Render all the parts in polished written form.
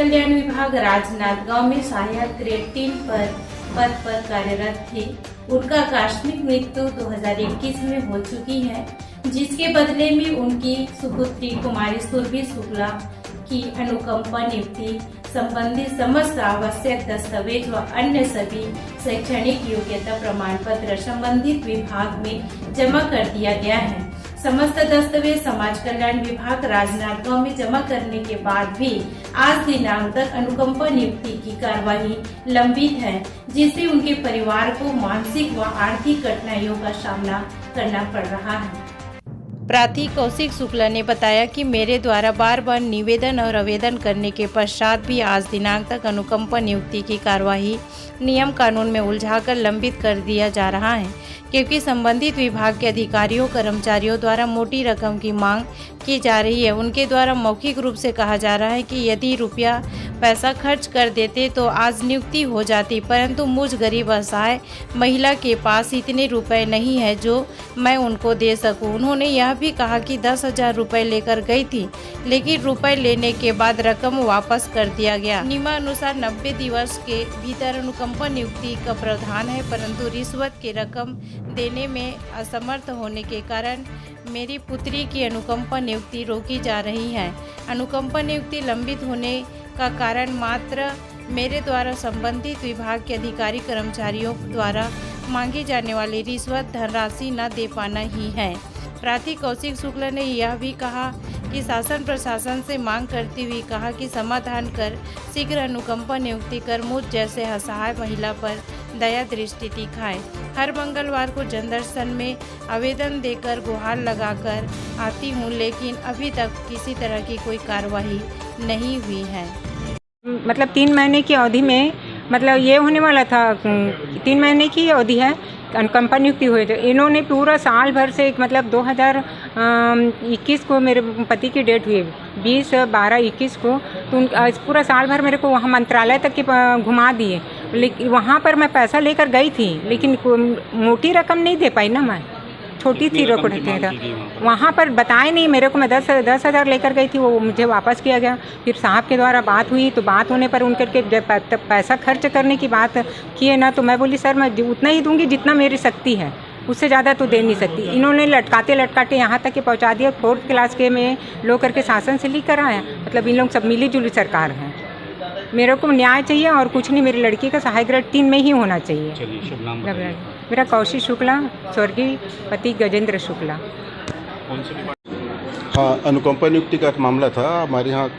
कल्याण विभाग राजनांदगांव में सहायक ग्रेड 3 पद पर कार्यरत थे। उनका आकस्मिक मृत्यु 2021 में हो चुकी है, जिसके बदले में उनकी सुपुत्री कुमारी सुरभि शुक्ला की अनुकंपा नियुक्ति संबंधित समस्त आवश्यक दस्तावेज व अन्य सभी शैक्षणिक योग्यता प्रमाण पत्र संबंधित विभाग में जमा कर दिया गया है। समस्त दस्तावेज समाज कल्याण विभाग राजनांदगांव में जमा करने के बाद भी आज दिनांक तक अनुकंपा नियुक्ति की कार्यवाही लंबित है, जिससे उनके परिवार को मानसिक व आर्थिक कठिनाइयों का सामना करना पड़ रहा है। प्रार्थी कौशिक शुक्ला ने बताया कि मेरे द्वारा बार बार निवेदन और आवेदन करने के पश्चात भी आज दिनांक तक अनुकंपा नियुक्ति की कार्यवाही नियम कानून में उलझाकर लंबित कर दिया जा रहा है, क्योंकि संबंधित विभाग के अधिकारियों कर्मचारियों द्वारा मोटी रकम की मांग की जा रही है। उनके द्वारा मौखिक रूप से कहा जा रहा है कि यदि रुपया पैसा खर्च कर देते तो आज नियुक्ति हो जाती, परंतु मुझ गरीब असहाय महिला के पास इतने रुपए नहीं है जो मैं उनको दे सकूं। उन्होंने यह भी कहा कि 10,000 रुपये लेकर गई थी, लेकिन रुपए लेने के बाद रकम वापस कर दिया गया। नियमानुसार 90 दिवस के भीतर अनुकंपा नियुक्ति का प्रावधान है, परंतु रिश्वत की रकम देने में असमर्थ होने के कारण मेरी पुत्री की अनुकंपा नियुक्ति रोकी जा रही है। अनुकंपा नियुक्ति लंबित होने का कारण मात्र मेरे द्वारा संबंधित विभाग के अधिकारी कर्मचारियों द्वारा मांगी जाने वाली रिश्वत धनराशि न दे पाना ही है। प्रार्थी कौशिक शुक्ला ने यह भी कहा कि शासन प्रशासन से मांग करती हुई कहा कि समाधान कर शीघ्र अनुकंपा नियुक्ति कर मुझ जैसे असहाय महिला पर दया दृष्टि दिखाएं। हर मंगलवार को जनदर्शन में आवेदन देकर गुहार लगाकर आती हूं, लेकिन अभी तक किसी तरह की कोई कार्रवाई नहीं हुई है। मतलब 3 महीने की अवधि में मतलब ये होने वाला था, 3 महीने की अवधि है अनुकंपा नियुक्ति हुई। तो इन्होंने पूरा साल भर से मतलब 2021 को मेरे पति की डेट हुई 20/12/21 को, तो पूरा साल भर मेरे को वहाँ मंत्रालय तक के घुमा दिए। लेकिन वहाँ पर मैं पैसा लेकर गई थी, लेकिन मोटी रकम नहीं दे पाई ना, मैं छोटी थी रकम था। वहाँ पर बताए नहीं मेरे को, मैं 10,000 लेकर गई थी, वो मुझे वापस किया गया। फिर साहब के द्वारा बात हुई, तो बात होने पर उनके पैसा खर्च करने की बात किए ना, तो मैं बोली सर मैं उतना ही दूंगी जितना मेरी शक्ति है, उससे ज़्यादा तो दे नहीं सकती। इन्होंने लटकाते यहाँ तक के पहुँचा दिया। 4th क्लास के में लोग करके शासन से लिख कर आए। मतलब इन लोग सब मिली जुली सरकार है। मेरे को न्याय चाहिए और कुछ नहीं। मेरी लड़की का सहायक ग्रेड 3 में ही होना चाहिए। मेरा कौशिक शुक्ला, स्वर्गीय पति गजेंद्र शुक्ला। हाँ, अनुकंपा नियुक्ति का मामला था। हमारे यहाँ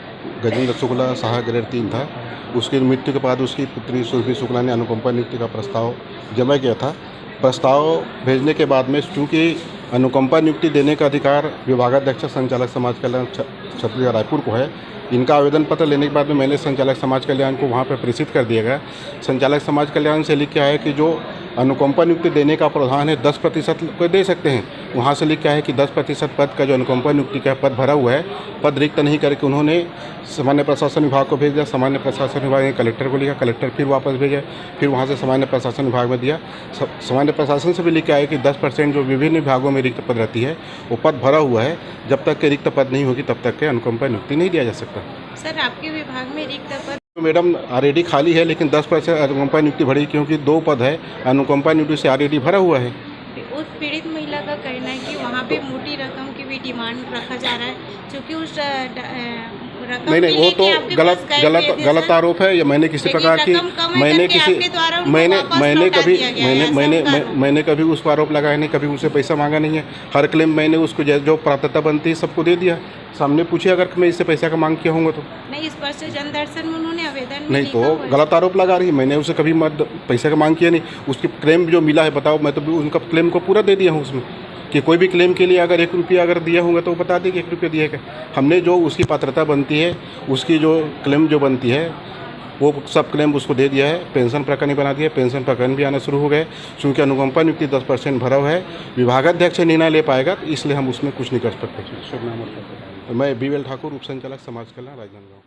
गजेंद्र शुक्ला सहायक ग्रेड 3 था। उसकी मृत्यु के बाद उसकी पुत्री सुरभि शुक्ला ने अनुकंपा नियुक्ति का प्रस्ताव जमा किया था। प्रस्ताव भेजने के बाद में चूँकि अनुकंपा नियुक्ति देने का अधिकार विभागाध्यक्ष संचालक समाज कल्याण क्षेत्रीय रायपुर को है, इनका आवेदन पत्र लेने के बाद में मैंने संचालक समाज कल्याण को वहाँ पर प्रेषित कर दिया गया। संचालक समाज कल्याण से लिख के आया कि जो अनुकंपा नियुक्ति देने का प्रावधान है 10% को दे सकते हैं। वहाँ से लिख के आया कि 10% पद का जो अनुकंपा नियुक्ति का पद भरा हुआ है, पद रिक्त नहीं करके उन्होंने सामान्य प्रशासन विभाग को भेज दिया। सामान्य प्रशासन विभाग ने कलेक्टर को लिखा, कलेक्टर फिर वापस भेजा, फिर वहाँ से सामान्य प्रशासन विभाग में दिया। सामान्य प्रशासन से भी लिख के आया कि 10% जो विभिन्न विभागों में रिक्त पद रहती है वो पद भरा हुआ है। जब तक के रिक्त पद नहीं होगी तब तक के अनुकंपा नियुक्ति नहीं दिया जा सकता। सर, आपके विभाग में रिक्त पद मैडम ऑलरेडी खाली है, लेकिन 10% अनुकंपा नियुक्ति भरी, क्योंकि 2 पद है। अनुकंपा नियुक्ति से ऑलरेडी भरा हुआ है। उस पीड़ित महिला का कहना है कि वहाँ पे मोटी रकम की भी डिमांड रखा जा रहा है, क्योंकि उस रकम नहीं, वो तो गलत आरोप है। या मैंने किसी प्रकार की मैंने कभी उसको आरोप लगाया नहीं, कभी उसे पैसा मांगा नहीं है। हर क्लेम मैंने उसको जो प्राप्यता बनती है सबको दे दिया। सामने पूछिए अगर मैं इससे पैसा का मांग किया होगा तो। नहीं, इस पर से जनदर्शन में उन्होंने आवेदन नहीं, तो गलत आरोप लगा रही है। मैंने उसे कभी पैसा का मांग किया नहीं। उसकी क्लेम जो मिला है बताओ, मैं तो उनका क्लेम को पूरा दे दिया हूँ उसमें, कि कोई भी क्लेम के लिए अगर 1 रुपया अगर दिया होगा तो बता दें कि 1 रुपया दिया क्या। हमने जो उसकी पात्रता बनती है, उसकी जो क्लेम जो बनती है वो सब क्लेम उसको दे दिया है। पेंशन प्रकरण बना दिया, पेंशन प्रकरण भी आना शुरू हो गए। चूँकि अनुकंपा नियुक्ति 10% भरा हुआ है, विभागाध्यक्ष निर्णय ले पाएगा, इसलिए हम उसमें कुछ नहीं कर सकते। मैं BL ठाकुर, उप संचालक समाज कल्याण राजनांदगांव।